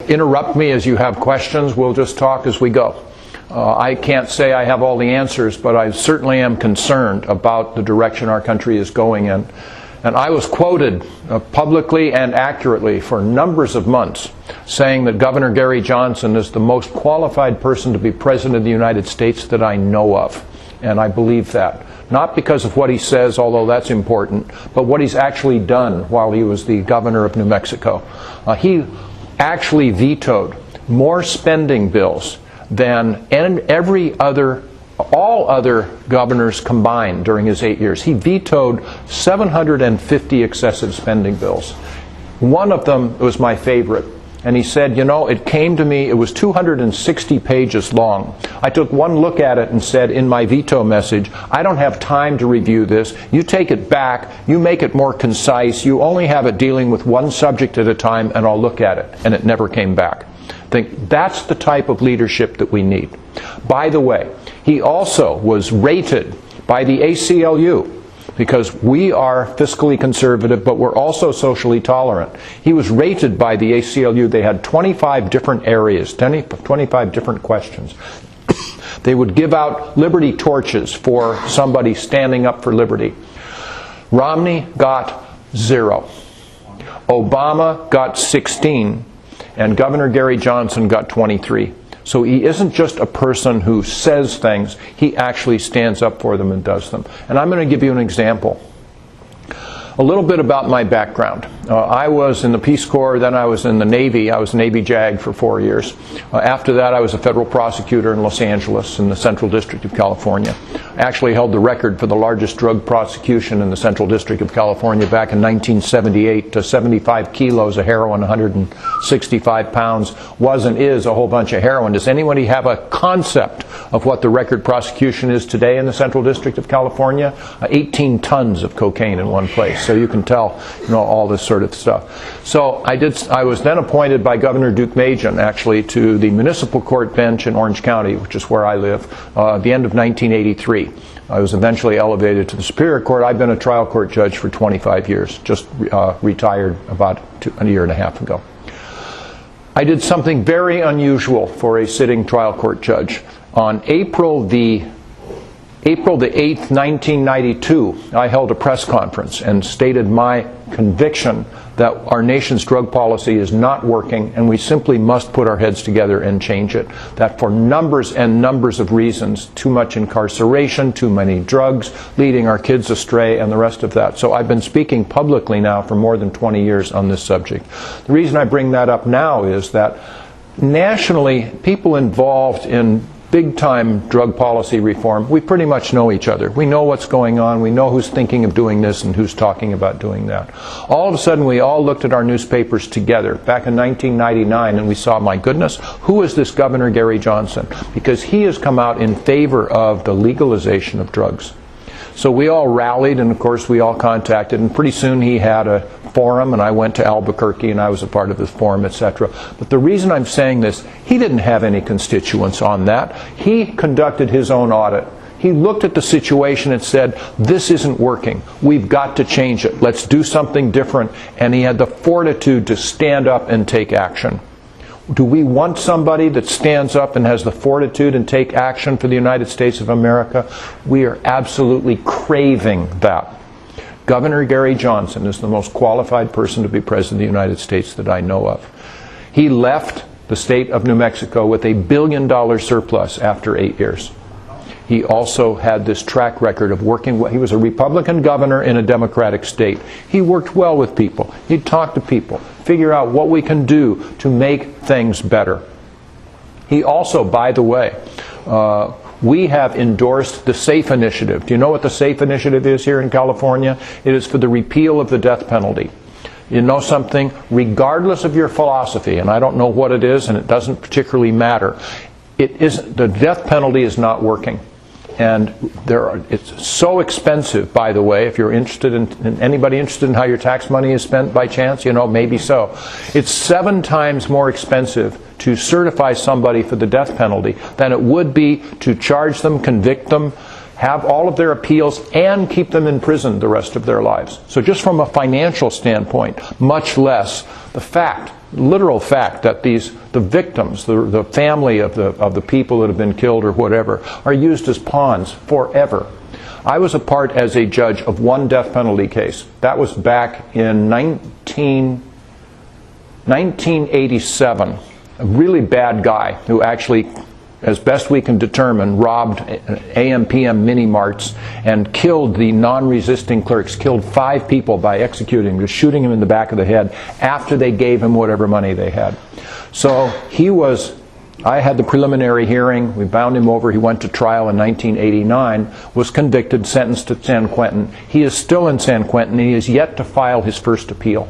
Interrupt me as you have questions. We'll just talk as we go. I can't say I have all the answers, but I certainly am concerned about the direction our country is going in. And I was quoted publicly and accurately for numbers of months saying that Governor Gary Johnson is the most qualified person to be President of the United States that I know of. And I believe that. Not because of what he says, although that's important, but what he's actually done while he was the governor of New Mexico. He actually vetoed more spending bills than all other governors combined during his 8 years. He vetoed 750 excessive spending bills. One of them was my favorite. And he said, you know, it came to me, it was 260 pages long. I took one look at it and said in my veto message, I don't have time to review this. You take it back, you make it more concise, you only have it dealing with one subject at a time, and I'll look at it. And it never came back. I think that's the type of leadership that we need. By the way, he also was rated by the ACLU, because we are fiscally conservative, but we're also socially tolerant. He was rated by the ACLU. They had 25 different areas, 25 different questions. They would give out liberty torches for somebody standing up for liberty. Romney got 0. Obama got 16. And Governor Gary Johnson got 23. So he isn't just a person who says things, he actually stands up for them and does them. And I'm going to give you an example. A little bit about my background. I was in the Peace Corps, then I was in the Navy. I was Navy JAG for 4 years. After that, I was a federal prosecutor in Los Angeles in the Central District of California. I actually held the record for the largest drug prosecution in the Central District of California back in 1978 to 75 kilos of heroin, 165 pounds, was and is a whole bunch of heroin. Does anybody have a concept of what the record prosecution is today in the Central District of California? 18 tons of cocaine in one place. So you can tell, you know, all this sort of stuff. So I was then appointed by Governor Duke Majan, actually, to the municipal court bench in Orange County, which is where I live, at the end of 1983. I was eventually elevated to the Superior Court. I've been a trial court judge for 25 years, just retired about a year and a half ago. I did something very unusual for a sitting trial court judge. On April the 8th, 1992, I held a press conference and stated my conviction that our nation's drug policy is not working and we simply must put our heads together and change it. That for numbers and numbers of reasons, too much incarceration, too many drugs, leading our kids astray, and the rest of that. So I've been speaking publicly now for more than 20 years on this subject. The reason I bring that up now is that nationally, people involved in big-time drug policy reform, we pretty much know each other. We know what's going on. We know who's thinking of doing this and who's talking about doing that. All of a sudden, we all looked at our newspapers together back in 1999, and we saw, my goodness, who is this Governor Gary Johnson? Because he has come out in favor of the legalization of drugs. So we all rallied, and of course we all contacted, and pretty soon he had a forum, and I went to Albuquerque, and I was a part of his forum, etc. But the reason I'm saying this, he didn't have any constituents on that. He conducted his own audit. He looked at the situation and said, this isn't working. We've got to change it. Let's do something different. And he had the fortitude to stand up and take action. Do we want somebody that stands up and has the fortitude and take action for the United States of America? We are absolutely craving that. Governor Gary Johnson is the most qualified person to be President of the United States that I know of. He left the state of New Mexico with $1 billion surplus after 8 years. He also had this track record of working well. He was a Republican governor in a Democratic state. He worked well with people. He'd talk to people, figure out what we can do to make things better. He also, by the way, we have endorsed the SAFE initiative. Do you know what the SAFE initiative is here in California? It is for the repeal of the death penalty. You know something? Regardless of your philosophy, and I don't know what it is, and it doesn't particularly matter, the death penalty is not working. And it's so expensive, by the way, if you're interested in anybody interested in how your tax money is spent by chance, you know, maybe so. It's 7 times more expensive to certify somebody for the death penalty than it would be to charge them, convict them, have all of their appeals, and keep them in prison the rest of their lives. So just from a financial standpoint, much less the fact literal fact that the victims, the family of the people that have been killed or whatever, are used as pawns forever. I was a part as a judge of one death penalty case. That was back in 1987. A really bad guy who actually, as best we can determine, robbed AM/PM mini-marts and killed the non-resisting clerks, killed 5 people by executing, just shooting him in the back of the head after they gave him whatever money they had. So I had the preliminary hearing, we bound him over, he went to trial in 1989, was convicted, sentenced to San Quentin. He is still in San Quentin, and he has yet to file his first appeal.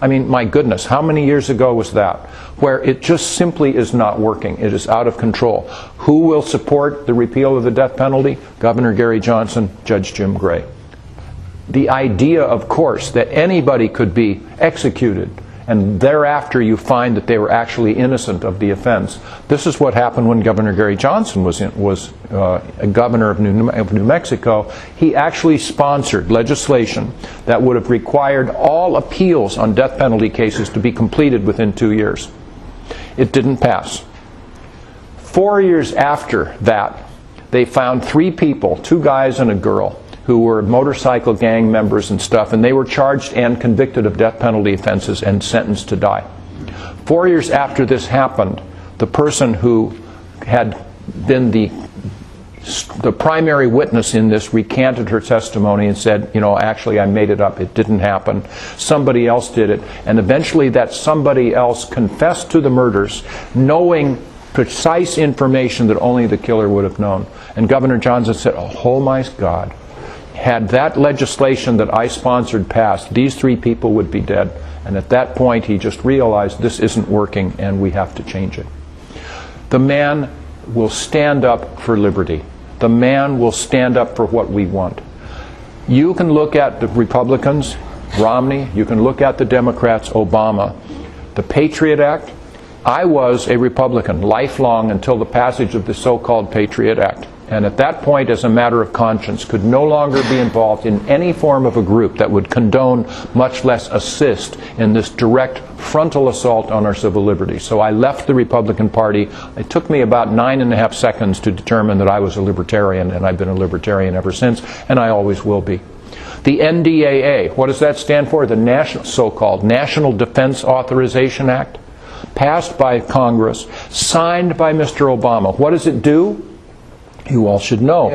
I mean, my goodness, how many years ago was that? Where it just simply is not working. It is out of control. Who will support the repeal of the death penalty? Governor Gary Johnson, Judge Jim Gray. The idea, of course, that anybody could be executed and thereafter you find that they were actually innocent of the offense. This is what happened when Governor Gary Johnson was a governor of New Mexico. He actually sponsored legislation that would have required all appeals on death penalty cases to be completed within 2 years. It didn't pass. 4 years after that, they found 3 people, 2 guys and a girl, who were motorcycle gang members and stuff, and they were charged and convicted of death penalty offenses and sentenced to die. 4 years after this happened, the person who had been the primary witness in this recanted her testimony and said, you know, actually I made it up, it didn't happen. Somebody else did it. And eventually that somebody else confessed to the murders, knowing precise information that only the killer would have known. And Governor Johnson said, oh my God, had that legislation that I sponsored passed, these 3 people would be dead. And at that point he just realized this isn't working and we have to change it. The man will stand up for liberty. The man will stand up for what we want. You can look at the Republicans, Romney, you can look at the Democrats, Obama. The Patriot Act, I was a Republican lifelong until the passage of the so-called Patriot Act. And at that point, as a matter of conscience, could no longer be involved in any form of a group that would condone, much less assist, in this direct frontal assault on our civil liberties. So I left the Republican Party. It took me about 9.5 seconds to determine that I was a libertarian, and I've been a libertarian ever since, and I always will be. The NDAA, what does that stand for? The so-called National Defense Authorization Act, passed by Congress, signed by Mr. Obama. What does it do? You all should know.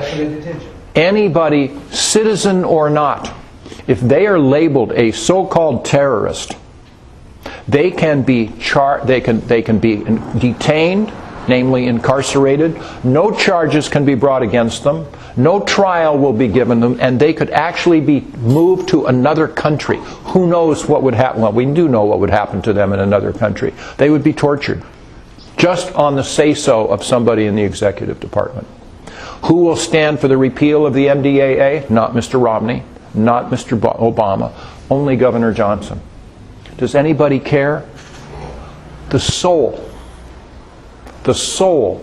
Anybody, citizen or not, if they are labeled a so-called terrorist, they can be they can be detained, namely incarcerated. No charges can be brought against them. No trial will be given them, and they could actually be moved to another country. Who knows what would happen? Well, we do know what would happen to them in another country. They would be tortured, just on the say-so of somebody in the executive department. Who will stand for the repeal of the NDAA? Not Mr. Romney, not Mr. Obama, only Governor Johnson. Does anybody care? The soul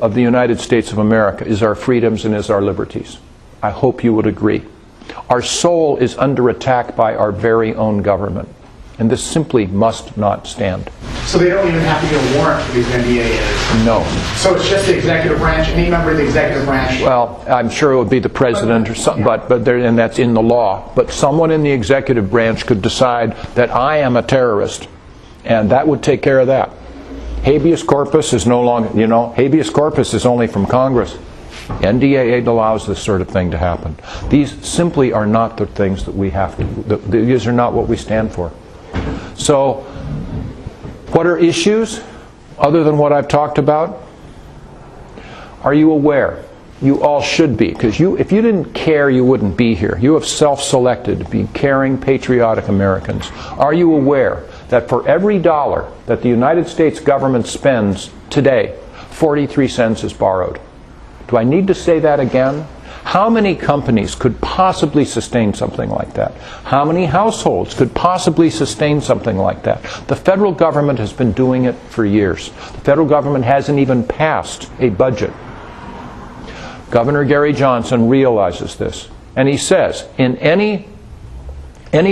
of the United States of America is our freedoms and is our liberties. I hope you would agree. Our soul is under attack by our very own government, and this simply must not stand. So they don't even have to get a warrant for these NDAAs? No. So it's just the executive branch, any member of the executive branch? Well, I'm sure it would be the president or something, and that's in the law. But someone in the executive branch could decide that I am a terrorist, and that would take care of that. Habeas corpus is no longer, you know, habeas corpus is only from Congress. The NDAA allows this sort of thing to happen. These simply are not the things that we have to, these are not what we stand for. So, what are issues other than what I've talked about? Are you aware? You all should be, because if you didn't care, you wouldn't be here. You have self-selected to be caring, patriotic Americans. Are you aware that for every dollar that the United States government spends today, 43 cents is borrowed? Do I need to say that again? How many companies could possibly sustain something like that? How many households could possibly sustain something like that? The federal government has been doing it for years. The federal government hasn't even passed a budget. Governor Gary Johnson realizes this, and he says in any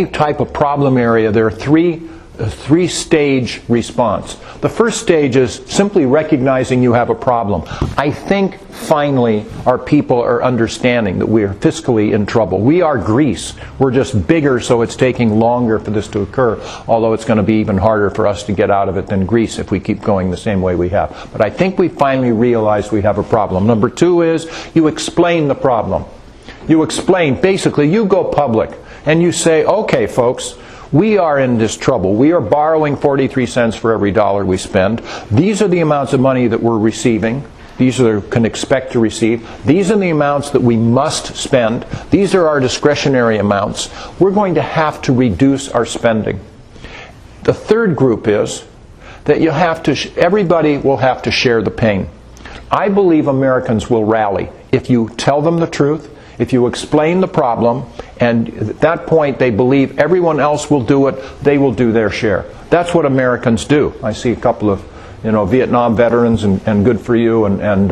type of problem area, there are 3 a three-stage response. The first stage is simply recognizing you have a problem. I think finally our people are understanding that we are fiscally in trouble. We are Greece. We're just bigger, so it's taking longer for this to occur, although it's going to be even harder for us to get out of it than Greece if we keep going the same way we have. But I think we finally realize we have a problem. Number two is you explain the problem. You explain, basically, you go public and you say, okay, folks, we are in this trouble. We are borrowing 43 cents for every dollar we spend. These are the amounts of money that we're receiving. These are can expect to receive. These are the amounts that we must spend. These are our discretionary amounts. We're going to have to reduce our spending. The third group is that you have to everybody will have to share the pain. I believe Americans will rally if you tell them the truth, if you explain the problem, and at that point they believe everyone else will do it, they will do their share. That's what Americans do. I see a couple of Vietnam veterans, and good for you, and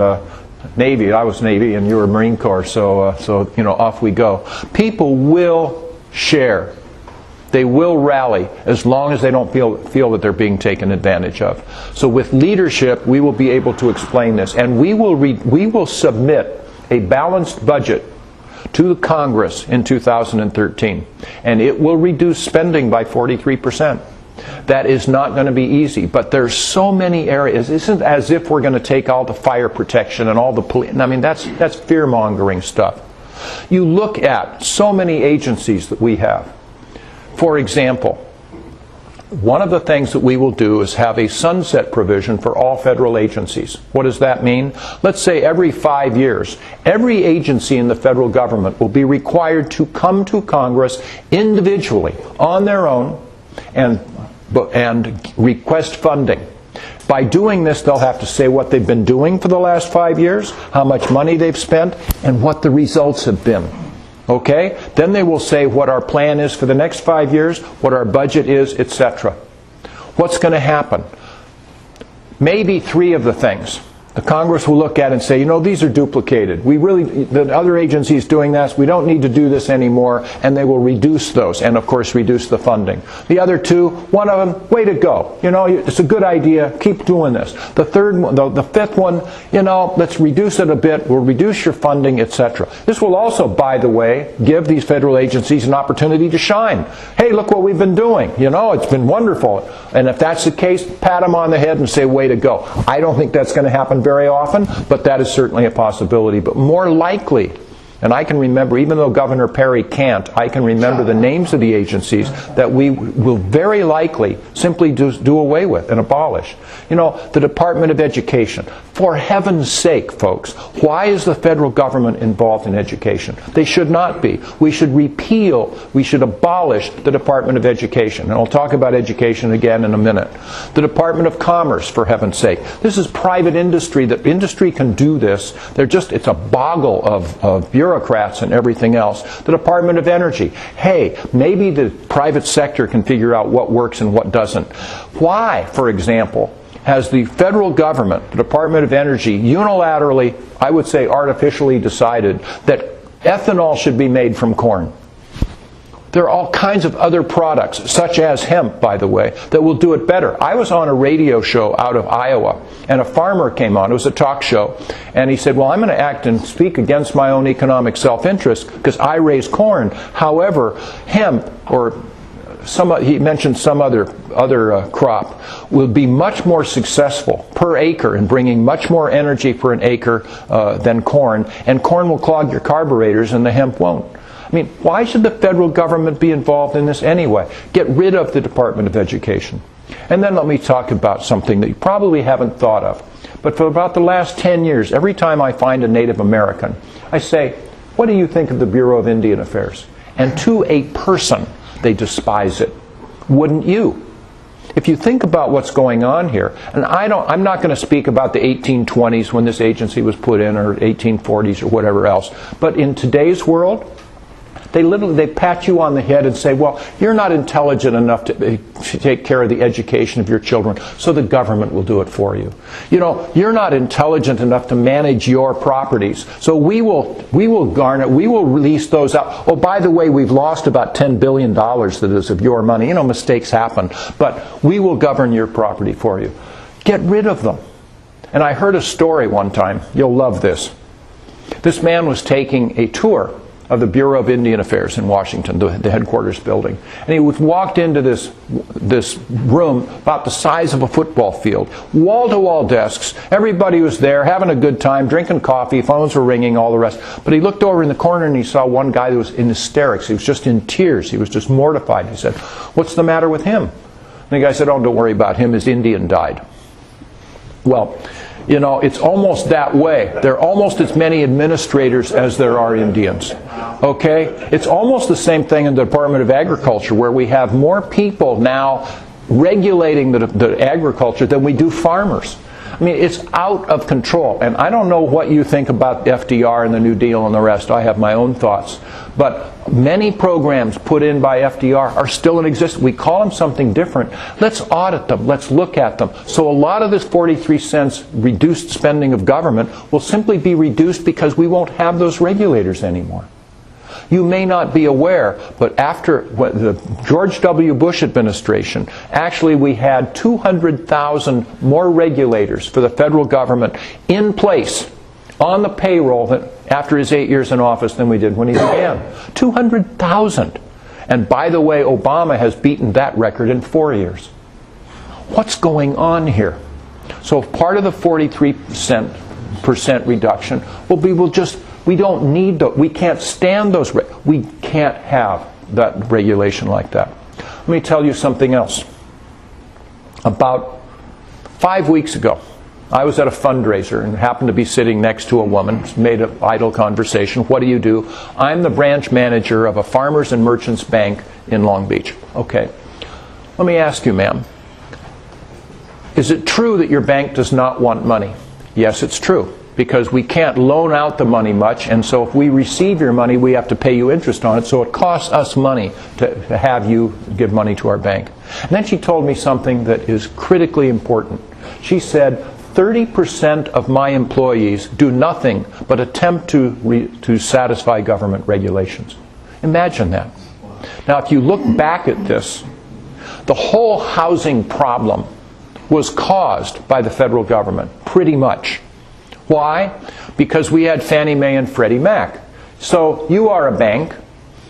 Navy. I was Navy and you were Marine Corps, so off we go. People will share. They will rally as long as they don't feel that they're being taken advantage of. So with leadership, we will be able to explain this, and we will submit a balanced budget to Congress in 2013, and it will reduce spending by 43%. That is not going to be easy, but there's so many areas. It isn't as if we're going to take all the fire protection and all the police. I mean, that's fear-mongering stuff. You look at so many agencies that we have. For example, one of the things that we will do is have a sunset provision for all federal agencies. What does that mean? Let's say every 5 years, every agency in the federal government will be required to come to Congress individually, on their own, and request funding. By doing this, they'll have to say what they've been doing for the last 5 years, how much money they've spent, and what the results have been. Okay? Then they will say what our plan is for the next 5 years, what our budget is, etc. What's going to happen? Maybe three of the things. The Congress will look at it and say, these are duplicated. The other agencies doing this, we don't need to do this anymore, and they will reduce those, and of course reduce the funding. The other two, one of them, way to go. It's a good idea, keep doing this. The third one, the fifth one, let's reduce it a bit, we'll reduce your funding, etc. This will also, by the way, give these federal agencies an opportunity to shine. Hey, look what we've been doing. It's been wonderful. And if that's the case, pat them on the head and say, way to go. I don't think that's going to happen very often, but that is certainly a possibility. But more likely, and I can remember, even though Governor Perry can't, I can remember the names of the agencies that we will very likely simply do away with and abolish. The Department of Education. For heaven's sake, folks, why is the federal government involved in education? They should not be. We should repeal, we should abolish the Department of Education. And I'll talk about education again in a minute. The Department of Commerce, for heaven's sake. This is private industry. The industry can do this. It's a boggle of bureaucrats and everything else. The Department of Energy. Hey, maybe the private sector can figure out what works and what doesn't. Why, for example, has the federal government, the Department of Energy, unilaterally, I would say artificially decided that ethanol should be made from corn? There are all kinds of other products, such as hemp, by the way, that will do it better. I was on a radio show out of Iowa, and a farmer came on. It was a talk show, and he said, well, I'm going to act and speak against my own economic self-interest because I raise corn. However, hemp, or he mentioned some other crop, will be much more successful per acre in bringing much more energy per an acre than corn, and corn will clog your carburetors and the hemp won't. I mean, why should the federal government be involved in this anyway? Get rid of the Department of Education. And then let me talk about something that you probably haven't thought of. But for about the last 10 years, every time I find a Native American, I say, what do you think of the Bureau of Indian Affairs? And to a person, they despise it. Wouldn't you? If you think about what's going on here, and I'm not going to speak about the 1820s when this agency was put in, or 1840s or whatever else, but in today's world, They pat you on the head and say, well, you're not intelligent enough to take care of the education of your children, so the government will do it for you. You know, you're not intelligent enough to manage your properties, so we will release those out. Oh, by the way, we've lost about $10 billion that is of your money. You know, mistakes happen, but we will govern your property for you. Get rid of them. And I heard a story one time. You'll love this. This man was taking a tour of the Bureau of Indian Affairs in Washington, the headquarters building. And he walked into this room about the size of a football field, wall-to-wall desks. Everybody was there having a good time, drinking coffee, phones were ringing, all the rest. But he looked over in the corner and he saw one guy that was in hysterics. He was just in tears. He was just mortified. He said, "What's the matter with him?" And the guy said, "Oh, don't worry about him. His Indian died." Well, you know, it's almost that way. There are almost as many administrators as there are Indians. Okay? It's almost the same thing in the Department of Agriculture, where we have more people now regulating the agriculture than we do farmers. I mean, it's out of control. And I don't know what you think about FDR and the New Deal and the rest. I have my own thoughts. But many programs put in by FDR are still in existence. We call them something different. Let's audit them. Let's look at them. So a lot of this 43 cents reduced spending of government will simply be reduced because we won't have those regulators anymore. You may not be aware, but after the George W. Bush administration, actually we had 200,000 more regulators for the federal government in place on the payroll after his 8 years in office than we did when he began. 200,000. And by the way, Obama has beaten that record in 4 years. What's going on here? So part of the 43% reduction will be we don't need those. We can't stand those. We can't have that regulation like that. Let me tell you something else. About 5 weeks ago, I was at a fundraiser and happened to be sitting next to a woman. Made an idle conversation. What do? I'm the branch manager of a farmers and merchants bank in Long Beach. Okay. Let me ask you, ma'am. Is it true that your bank does not want money? Yes, it's true. Because we can't loan out the money much, and so if we receive your money, we have to pay you interest on it, so it costs us money to have you give money to our bank. And then she told me something that is critically important. She said, 30% of my employees do nothing but attempt to satisfy government regulations. Imagine that. Now, if you look back at this, the whole housing problem was caused by the federal government, pretty much. Why? Because we had Fannie Mae and Freddie Mac. So you are a bank,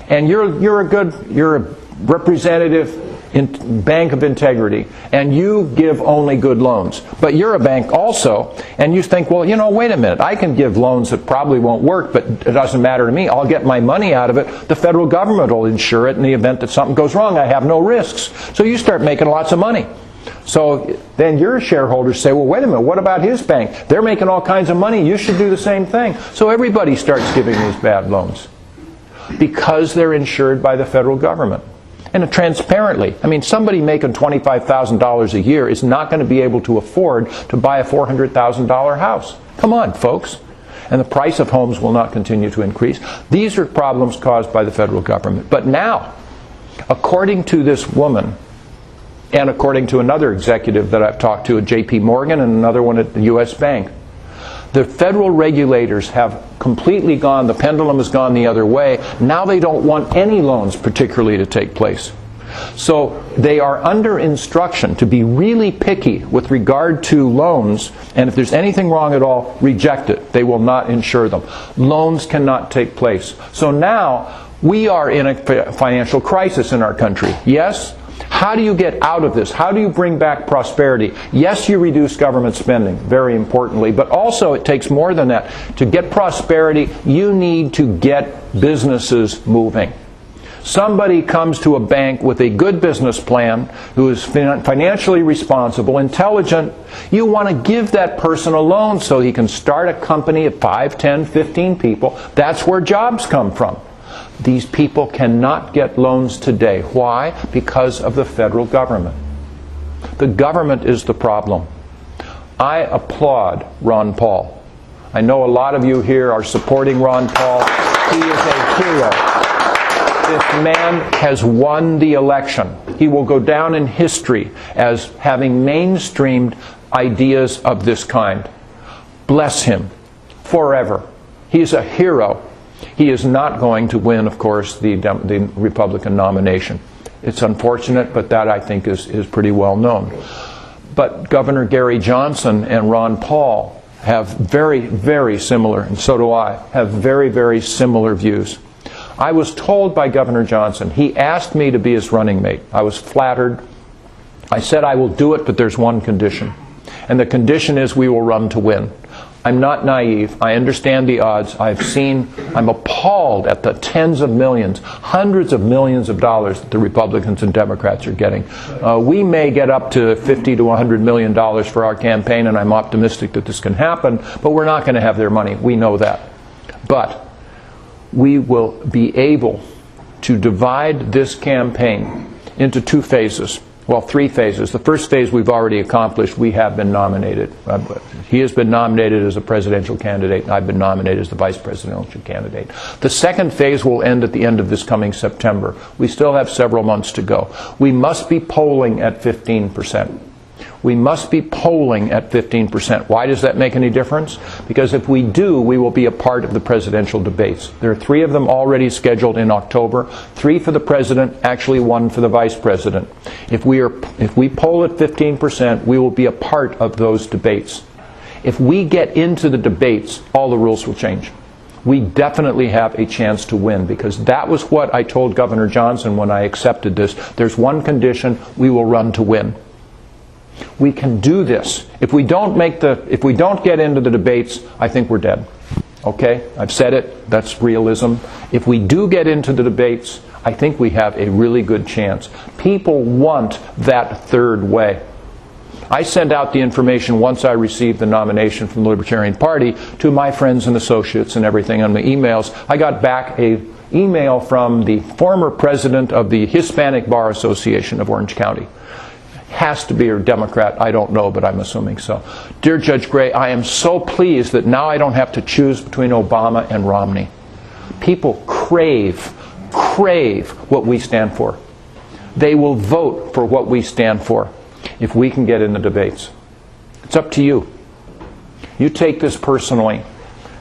and you're a representative in Bank of Integrity, and you give only good loans. But you're a bank also, and you think, well, you know, wait a minute, I can give loans that probably won't work, but it doesn't matter to me. I'll get my money out of it. The federal government will insure it in the event that something goes wrong. I have no risks. So you start making lots of money. So then your shareholders say, well, wait a minute, what about his bank? They're making all kinds of money. You should do the same thing. So everybody starts giving these bad loans because they're insured by the federal government. And transparently, I mean, somebody making $25,000 a year is not going to be able to afford to buy a $400,000 house. Come on, folks. And the price of homes will not continue to increase. These are problems caused by the federal government. But now, according to this woman, and according to another executive that I've talked to at J.P. Morgan and another one at the U.S. Bank, the federal regulators have completely gone, the pendulum has gone the other way. Now they don't want any loans particularly to take place. So they are under instruction to be really picky with regard to loans, and if there's anything wrong at all, reject it. They will not insure them. Loans cannot take place. So now we are in a financial crisis in our country. Yes? How do you get out of this? How do you bring back prosperity? Yes, you reduce government spending, very importantly, but also it takes more than that. To get prosperity, you need to get businesses moving. Somebody comes to a bank with a good business plan, who is financially responsible, intelligent. You want to give that person a loan so he can start a company of 5, 10, 15 people. That's where jobs come from. These people cannot get loans today. Why? Because of the federal government. The government is the problem. I applaud Ron Paul. I know a lot of you here are supporting Ron Paul. He is a hero. This man has won the election. He will go down in history as having mainstreamed ideas of this kind. Bless him forever. He's a hero. He is not going to win, of course, the Republican nomination. It's unfortunate, but that, I think, is pretty well known. But Governor Gary Johnson and Ron Paul have very, very similar, and so do I, have very, very similar views. I was told by Governor Johnson, he asked me to be his running mate. I was flattered. I said I will do it, but there's one condition. And the condition is we will run to win. I'm not naive. I understand the odds. I'm appalled at the tens of millions, hundreds of millions of dollars that the Republicans and Democrats are getting. We may get up to $50 to $100 million for our campaign, and I'm optimistic that this can happen, but we're not going to have their money. We know that. But we will be able to divide this campaign into two phases. Well, three phases. The first phase we've already accomplished. We have been nominated. He has been nominated as a presidential candidate, and I've been nominated as the vice presidential candidate. The second phase will end at the end of this coming September. We still have several months to go. We must be polling at 15%. We must be polling at 15%. Why does that make any difference? Because if we do, we will be a part of the presidential debates. There are 3 of them already scheduled in October, 3 for the president, actually 1 for the vice president. If we poll at 15%, we will be a part of those debates. If we get into the debates, all the rules will change. We definitely have a chance to win, because that was what I told Governor Johnson when I accepted this. There's one condition: we will run to win. We can do this. If we don't get into the debates, I think we're dead. Okay? I've said it. That's realism. If we do get into the debates, I think we have a really good chance. People want that third way. I sent out the information once I received the nomination from the Libertarian Party to my friends and associates and everything on the emails. I got back an email from the former president of the Hispanic Bar Association of Orange County. Has to be a Democrat, I don't know, but I'm assuming so. Dear Judge Gray, I am so pleased that now I don't have to choose between Obama and Romney. People crave what we stand for. They will vote for what we stand for if we can get in the debates. It's up to you. You take this personally.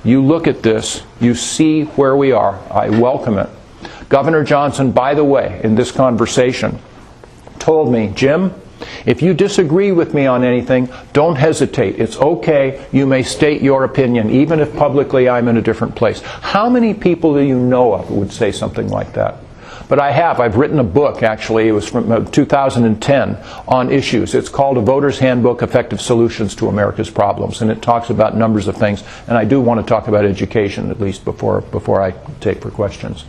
You look at this. You see where we are. I welcome it. Governor Johnson, by the way, in this conversation, told me, Jim, if you disagree with me on anything, don't hesitate. It's okay. You may state your opinion, even if publicly I'm in a different place. How many people do you know of who would say something like that? But I've written a book, actually, it was from 2010, on issues. It's called A Voter's Handbook, Effective Solutions to America's Problems, and it talks about numbers of things, and I do want to talk about education, at least before I take for questions.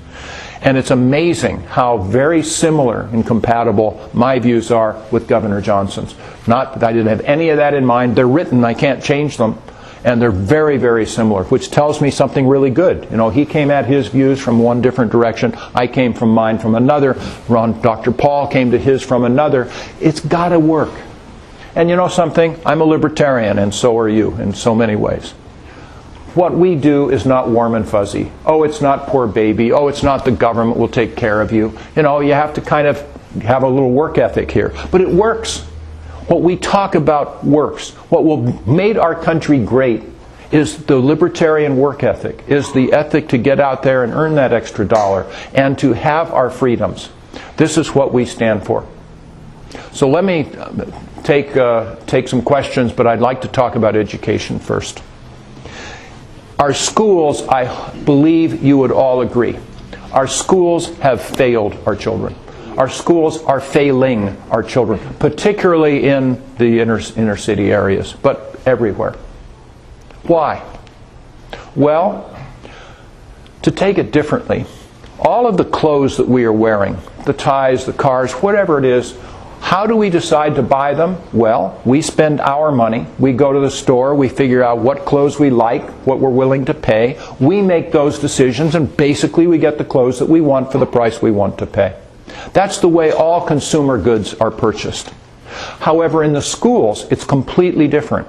And it's amazing how very similar and compatible my views are with Governor Johnson's. Not that I didn't have any of that in mind. They're written, I can't change them. And they're very, very similar, which tells me something really good. You know, he came at his views from one different direction. I came from mine from another. Dr. Paul came to his from another. It's got to work. And you know something? I'm a libertarian, and so are you, in so many ways. What we do is not warm and fuzzy. Oh, it's not poor baby. Oh, it's not the government will take care of you. You know, you have to kind of have a little work ethic here. But it works. What we talk about works. What made our country great is the libertarian work ethic, is the ethic to get out there and earn that extra dollar and to have our freedoms. This is what we stand for. So let me take some questions, but I'd like to talk about education first. Our schools, I believe you would all agree, our schools have failed our children. Our schools are failing our children, particularly in the inner city areas, but everywhere. Why? Well, to take it differently, all of the clothes that we are wearing, the ties, the cars, whatever it is, how do we decide to buy them? Well, we spend our money. We go to the store. We figure out what clothes we like, what we're willing to pay. We make those decisions, and basically we get the clothes that we want for the price we want to pay. That's the way all consumer goods are purchased. However, in the schools, it's completely different.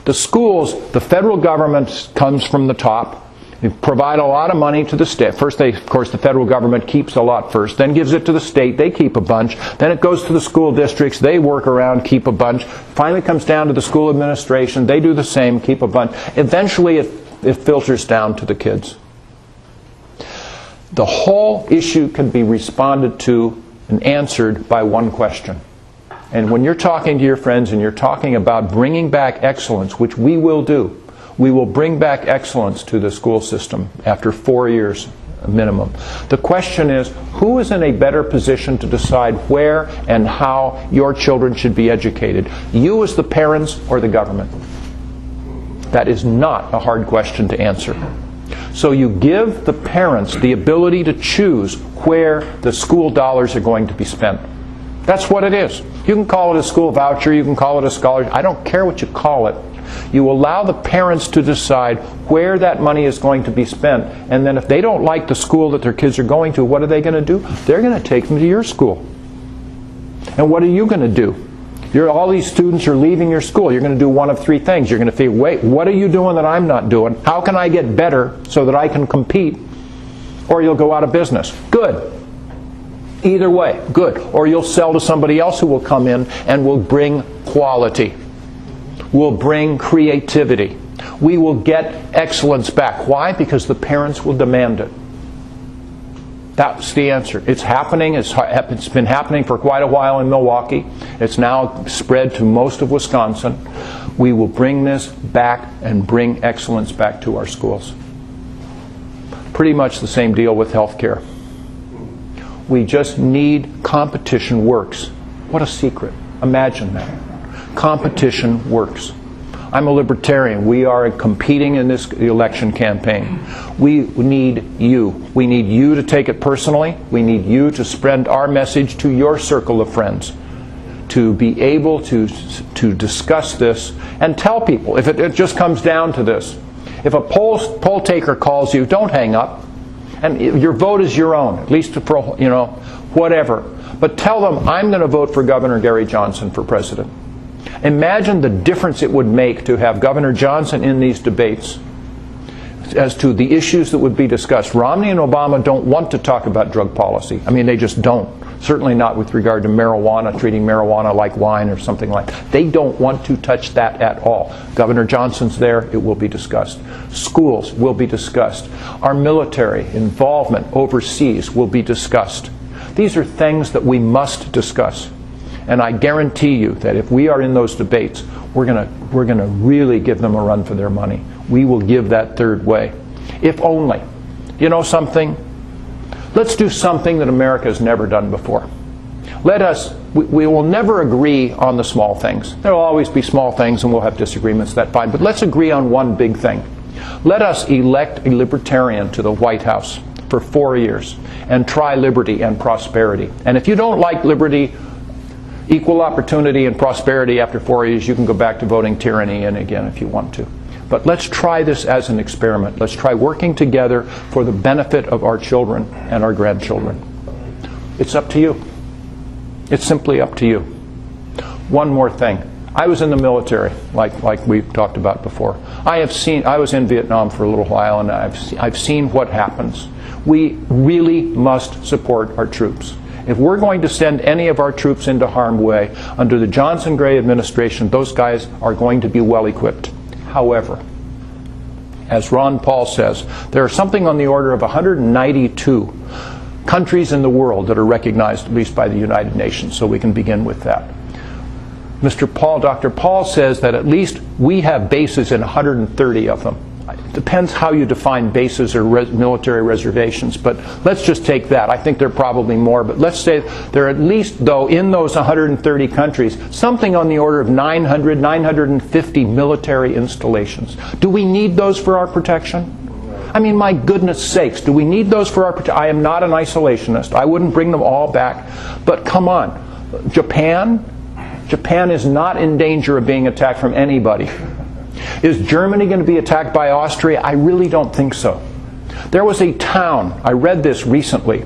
The schools, the federal government comes from the top, You provide a lot of money to the state. First, of course, the federal government keeps a lot first, then gives it to the state, they keep a bunch, then it goes to the school districts, they work around, keep a bunch, finally comes down to the school administration, they do the same, keep a bunch. Eventually it filters down to the kids. The whole issue can be responded to and answered by one question. And when you're talking to your friends and you're talking about bringing back excellence, which we will do, we will bring back excellence to the school system after 4 years minimum. The question is, who is in a better position to decide where and how your children should be educated? You as the parents or the government? That is not a hard question to answer. So you give the parents the ability to choose where the school dollars are going to be spent. That's what it is. You can call it a school voucher, you can call it a scholarship, I don't care what you call it. You allow the parents to decide where that money is going to be spent, and then if they don't like the school that their kids are going to, what are they going to do? They're going to take them to your school. And what are you going to do? All these students are leaving your school. You're going to do one of three things. You're going to think, wait, what are you doing that I'm not doing? How can I get better so that I can compete? Or you'll go out of business. Good. Either way, good. Or you'll sell to somebody else who will come in and will bring quality. Will bring creativity. We will get excellence back. Why? Because the parents will demand it. That's the answer. It's happening. It's been happening for quite a while in Milwaukee. It's now spread to most of Wisconsin. We will bring this back and bring excellence back to our schools. Pretty much the same deal with health care. We just need competition works. What a secret. Imagine that. Competition works. I'm a libertarian. We are competing in this election campaign. We need you. We need you to take it personally. We need you to spread our message to your circle of friends, to be able to discuss this and tell people. If it just comes down to this, if a poll taker calls you, don't hang up. And your vote is your own, at least for, whatever. But tell them, I'm going to vote for Governor Gary Johnson for president. Imagine the difference it would make to have Governor Johnson in these debates as to the issues that would be discussed. Romney and Obama don't want to talk about drug policy. I mean, they just don't. Certainly not with regard to marijuana, treating marijuana like wine or something like that. They don't want to touch that at all. Governor Johnson's there, it will be discussed. Schools will be discussed. Our military involvement overseas will be discussed. These are things that we must discuss. And I guarantee you that if we are in those debates, we're going to really give them a run for their money. We will give that third way. If only. You know something? Let's do something that America has never done before. We will never agree on the small things. There will always be small things and we'll have disagreements, that's fine. But let's agree on one big thing. Let us elect a libertarian to the White House for 4 years and try liberty and prosperity. And if you don't like liberty, equal opportunity and prosperity after 4 years, you can go back to voting tyranny in again if you want to. But let's try this as an experiment. Let's try working together for the benefit of our children and our grandchildren. It's up to you. It's simply up to you. One more thing. I was in the military, like we've talked about before. I was in Vietnam for a little while, and I've seen what happens. We really must support our troops. If we're going to send any of our troops into harm's way, under the Johnson-Gray administration, those guys are going to be well equipped. However, as Ron Paul says, there are something on the order of 192 countries in the world that are recognized, at least by the United Nations, so we can begin with that. Dr. Paul says that at least we have bases in 130 of them. It depends how you define bases or military reservations, but let's just take that. I think there are probably more, but let's say there are at least, though, in those 130 countries, something on the order of 900, 950 military installations. Do we need those for our protection? I mean, my goodness sakes, do we need those for our protection? I am not an isolationist. I wouldn't bring them all back, but come on. Japan is not in danger of being attacked from anybody. Is Germany going to be attacked by Austria? I really don't think so. There was a town, I read this recently.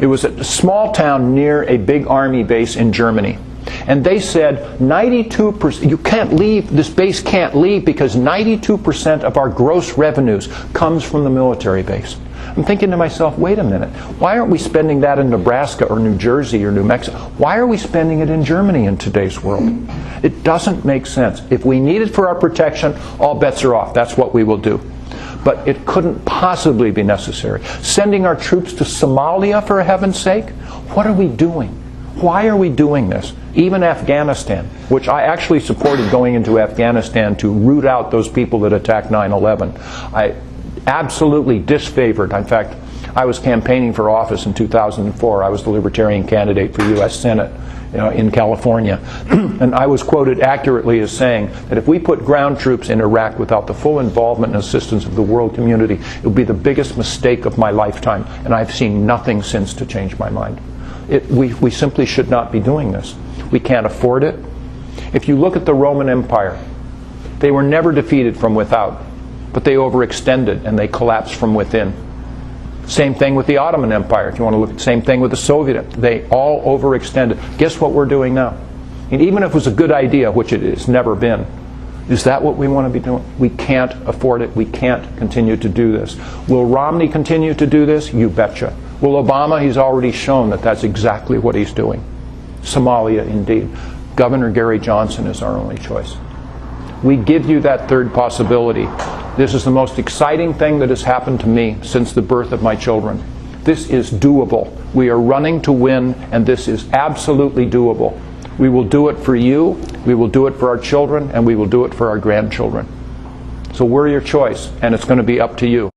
It was a small town near a big army base in Germany. And they said 92%, you can't leave, this base can't leave because 92% of our gross revenues comes from the military base. I'm thinking to myself, wait a minute, why aren't we spending that in Nebraska or New Jersey or New Mexico? Why are we spending it in Germany in today's world? It doesn't make sense. If we need it for our protection, all bets are off. That's what we will do. But it couldn't possibly be necessary. Sending our troops to Somalia, for heaven's sake? What are we doing? Why are we doing this? Even Afghanistan, which I actually supported going into Afghanistan to root out those people that attacked 9/11. I absolutely disfavored. In fact, I was campaigning for office in 2004. I was the Libertarian candidate for U.S. Senate in California. And I was quoted accurately as saying that if we put ground troops in Iraq without the full involvement and assistance of the world community, it would be the biggest mistake of my lifetime. And I've seen nothing since to change my mind. We simply should not be doing this. We can't afford it. If you look at the Roman Empire, they were never defeated from without, but they overextended and they collapsed from within. Same thing with the Ottoman Empire. If you want to look at the same thing with the Soviet, they all overextended. Guess what we're doing now? And even if it was a good idea, which it has never been, is that what we want to be doing? We can't afford it. We can't continue to do this. Will Romney continue to do this? You betcha. Will Obama? He's already shown that that's exactly what he's doing. Somalia, indeed. Governor Gary Johnson is our only choice. We give you that third possibility. This is the most exciting thing that has happened to me since the birth of my children. This is doable. We are running to win, and this is absolutely doable. We will do it for you, we will do it for our children, and we will do it for our grandchildren. So we're your choice, and it's going to be up to you.